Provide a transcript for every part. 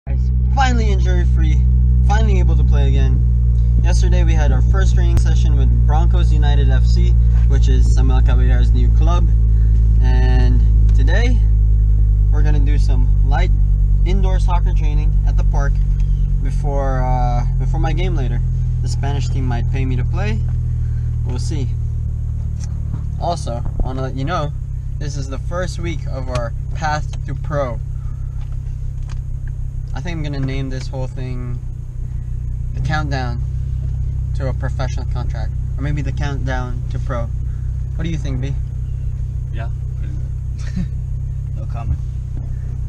Guys, finally injury-free, finally able to play again. Yesterday we had our first training session with Broncos United FC, which is Samuel Caballero's new club. And today we're gonna do some light indoor soccer training at the park before my game later. The Spanish team might pay me to play. We'll see. Also, I want to let you know, this is the first week of our path to pro. I think I'm gonna name this whole thing the countdown to a professional contract, or maybe the countdown to pro. What do you think, B? Yeah, pretty good. No comment.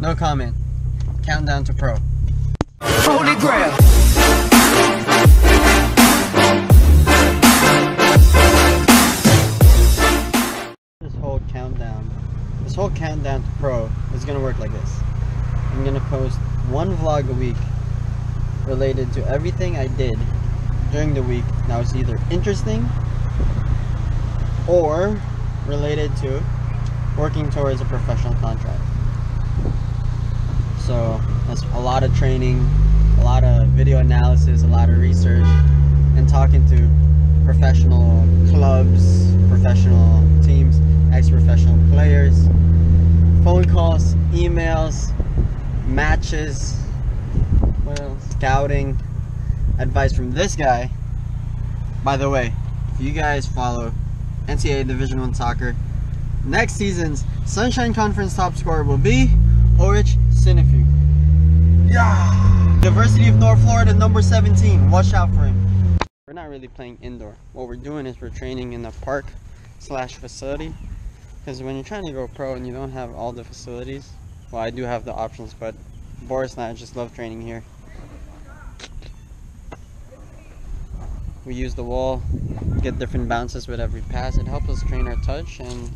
No comment. Countdown to pro. Holy grail. This whole countdown to pro is gonna work like this. I'm gonna post one vlog a week related to everything I did during the week that was either interesting or related to working towards a professional contract. So that's a lot of training, a lot of video analysis, a lot of research, and talking to professional clubs, professional teams, ex-professional players, phone calls, emails, matches, what else? Scouting, advice from this guy. By the way, if you guys follow NCAA Division I soccer, next season's Sunshine Conference top scorer will be Orich Sinifu. Yeah! University of North Florida, number 17. Watch out for him. We're not really playing indoor. What we're doing is we're training in the park / facility. Because when you're trying to go pro and you don't have all the facilities, well, I do have the options, but Boris and I just love training here. We use the wall, get different bounces with every pass. It helps us train our touch and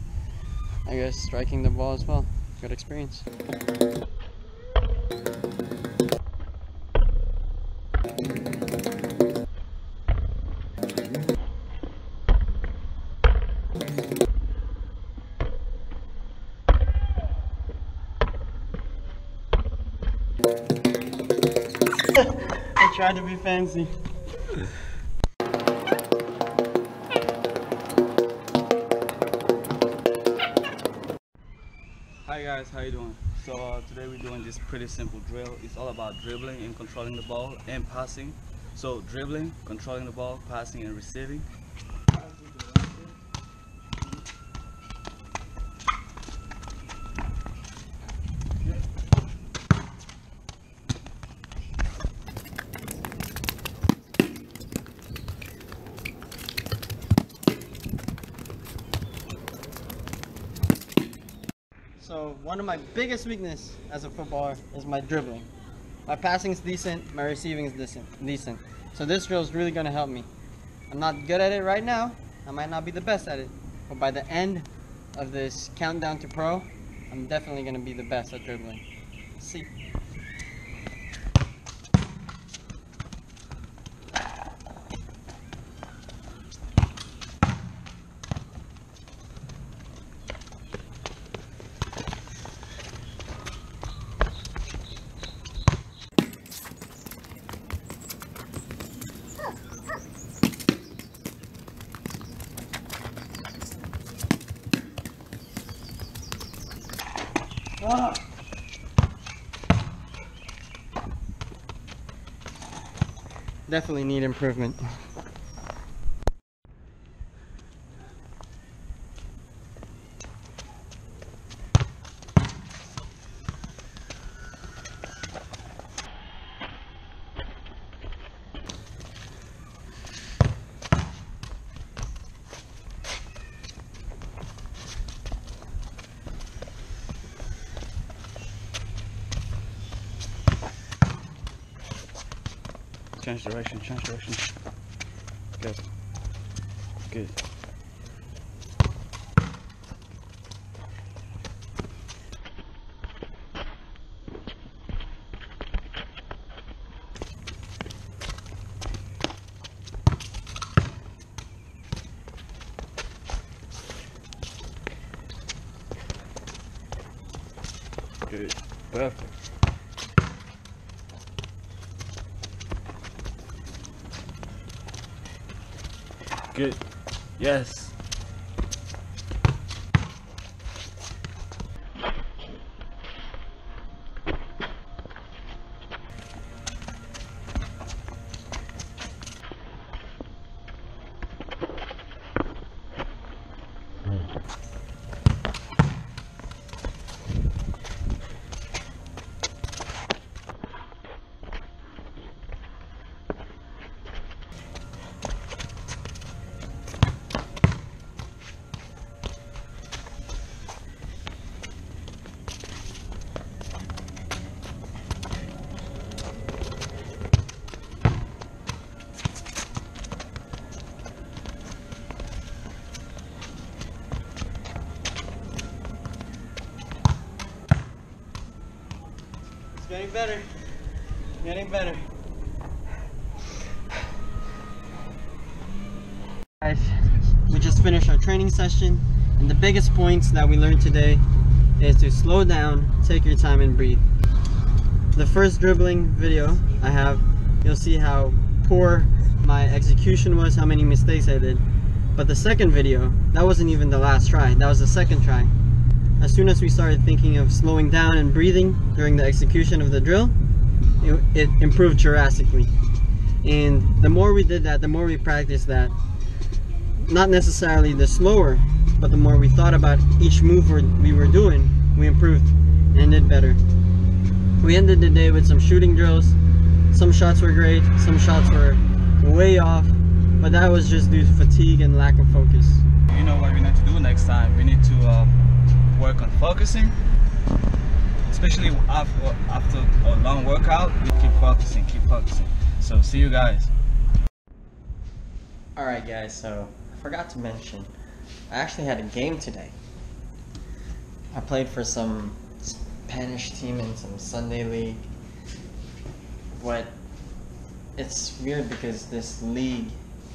I guess striking the ball as well. Good experience. I tried to be fancy. Hi guys, how you doing? So today we're doing this pretty simple drill. It's all about dribbling and controlling the ball and passing. So dribbling, controlling the ball, passing and receiving. So one of my biggest weaknesses as a footballer is my dribbling. My passing is decent, my receiving is decent. So this drill is really going to help me. I'm not good at it right now. I might not be the best at it. But by the end of this countdown to pro, I'm definitely going to be the best at dribbling. Let's see. Definitely need improvement. Change direction, change direction. Good. Good. Good. Perfect. Good. Yes. Getting better. Getting better. Guys, we just finished our training session, and the biggest points that we learned today is to slow down, take your time, and breathe. The first dribbling video I have, you'll see how poor my execution was, how many mistakes I did. But the second video, that wasn't even the last try, that was the second try. As soon as we started thinking of slowing down and breathing during the execution of the drill, it improved drastically. And the more we did that, the more we practiced that, not necessarily the slower, but the more we thought about each move we were doing, we improved and did better. We ended the day with some shooting drills. Some shots were great, some shots were way off, but that was just due to fatigue and lack of focus. You know what we need to do next time? We need to work on focusing, especially after a long workout. We keep focusing. So see you guys. Alright guys, so I forgot to mention, I actually had a game today. I played for some Spanish team in some Sunday league. But it's weird because this league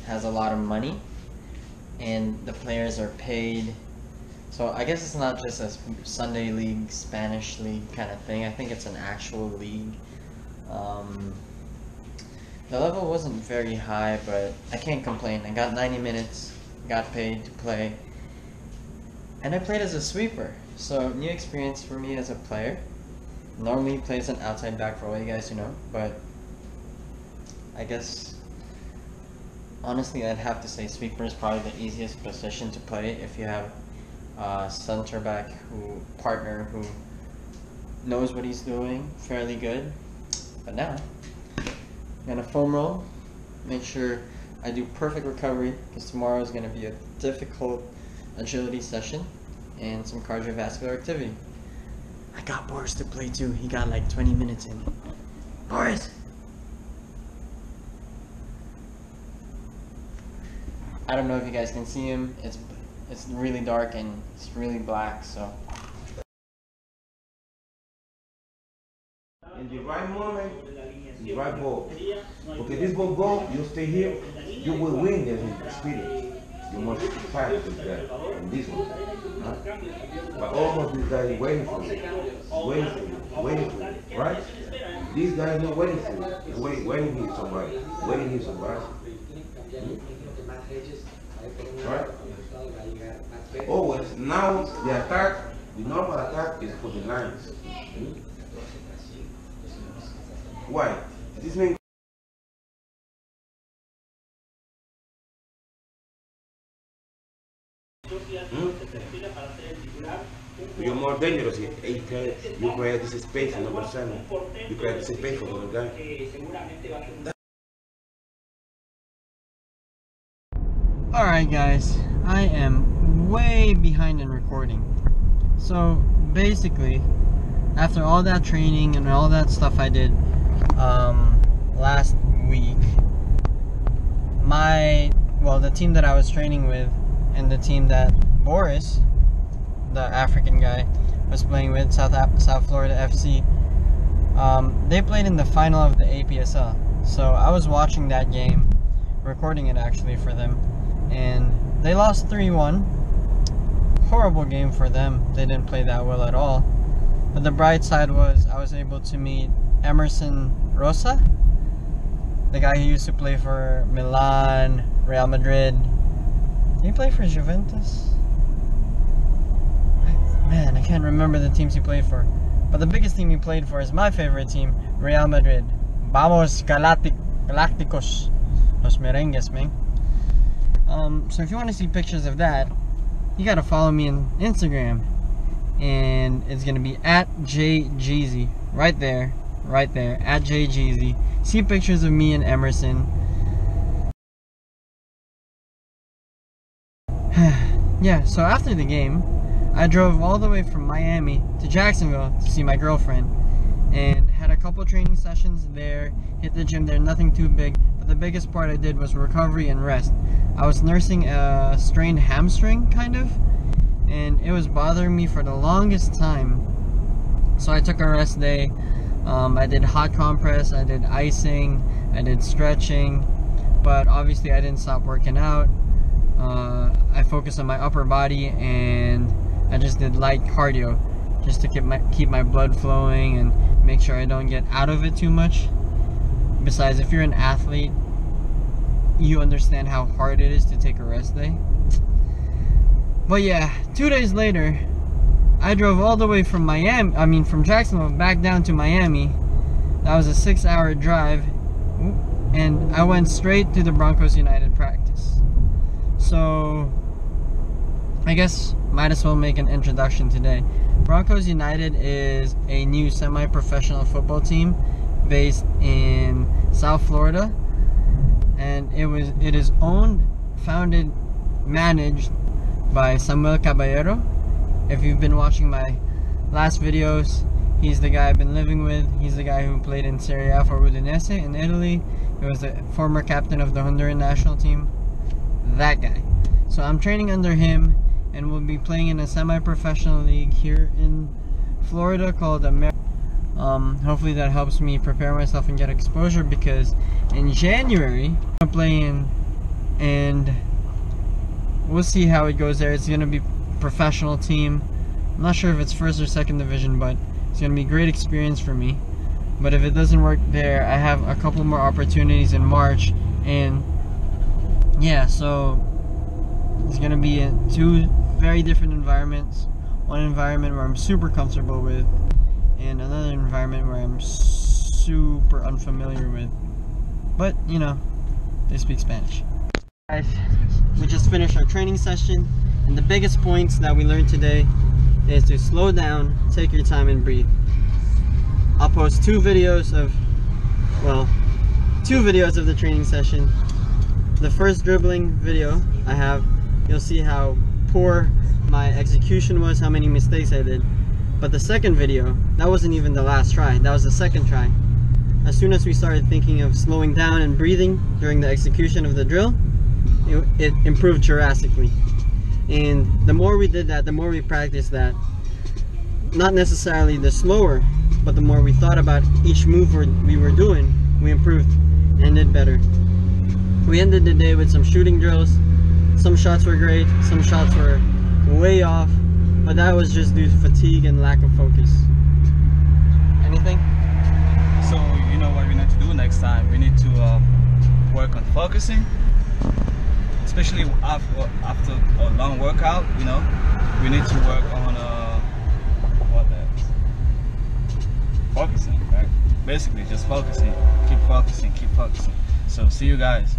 has a lot of money and the players are paid. So I guess it's not just a Sunday league, Spanish league kind of thing. I think it's an actual league. The level wasn't very high, but I can't complain. I got 90 minutes, got paid to play, and I played as a sweeper. So new experience for me as a player. Normally play as an outside back for all you guys to know, but I guess honestly I'd have to say sweeper is probably the easiest position to play if you have center back partner who knows what he's doing fairly good. But now I'm gonna foam roll, make sure I do perfect recovery because tomorrow is gonna be a difficult agility session and some cardiovascular activity. I got Boris to play too. He got like 20 minutes in. Boris! I don't know if you guys can see him. It's really dark and it's really black, so. In the right moment, the right ball. Okay, this ball go, you stay here, you will win the experience. You must fight with that. And this one. Huh? But almost this guy is waiting for you. Waiting for you. Right? This guy is not waiting for you. He's waiting here somebody. Waiting here somebody. Right? Always, now the attack, the normal attack is for the lines. Why? This means you're more dangerous here. 8 you create this space and number 7. You create this space for the other guy. Alright guys, I am way behind in recording. So basically, after all that training and all that stuff I did last week, the team that I was training with and the team that Boris, the African guy, was playing with, South Florida FC, they played in the final of the APSL. So I was watching that game, recording it actually for them, and they lost 3-1. Horrible game for them. They didn't play that well at all. But the bright side was I was able to meet Emerson Rosa, the guy who used to play for Milan, Real Madrid, Did he play for Juventus? Man, I can't remember the teams he played for. But the biggest team he played for is my favorite team, Real Madrid. Vamos Galacticos. Los Merengues, man. So if you want to see pictures of that, you gotta follow me on Instagram. And it's gonna be at JGeezy. Right there. At JGeezy. See pictures of me and Emerson. Yeah, so after the game, I drove all the way from Miami to Jacksonville to see my girlfriend. And had a couple training sessions there, hit the gym there, nothing too big. But the biggest part I did was recovery and rest. I was nursing a strained hamstring, kind of. And it was bothering me for the longest time. So I took a rest day. I did hot compress, I did icing, I did stretching. But obviously I didn't stop working out. I focused on my upper body and I just did light cardio just to keep my blood flowing and make sure I don't get out of it too much. Besides, if you're an athlete, you understand how hard it is to take a rest day. But yeah, 2 days later, I drove all the way from from Jacksonville back down to Miami. That was a 6-hour drive, and I went straight to the Broncos United practice. So I guess might as well make an introduction today. Broncos United is a new semi-professional football team based in South Florida, and it is owned, founded, managed by Samuel Caballero. If you've been watching my last videos, he's the guy I've been living with. He's the guy who played in Serie A for Udinese in Italy. He was the former captain of the Honduran national team. That guy. So I'm training under him, and we'll be playing in a semi-professional league here in Florida called hopefully that helps me prepare myself and get exposure, because in January I'm playing, and we'll see how it goes there. It's gonna be a professional team. I'm not sure if it's first or second division, but it's gonna be a great experience for me. But if it doesn't work there, I have a couple more opportunities in March, and yeah, so it's gonna be in 2 very different environments. One environment where I'm super comfortable with, and another environment where I'm super unfamiliar with. But you know, they speak Spanish. Guys, we just finished our training session, and the biggest points that we learned today is to slow down, take your time, and breathe. I'll post 2 videos of the training session. The first dribbling video I have, you'll see how poor my execution was, how many mistakes I did. But the second video, that wasn't even the last try, that was the second try. As soon as we started thinking of slowing down and breathing during the execution of the drill, it improved drastically. And the more we did that, the more we practiced that, not necessarily the slower, but the more we thought about each move we were doing, we improved and did better. We ended the day with some shooting drills. Some shots were great, some shots were way off, but that was just due to fatigue and lack of focus. Anything? So you know what we need to do next time? We need to work on focusing, especially after a long workout. You know, we need to work on focusing, right? Basically, just focusing, keep focusing. So see you guys.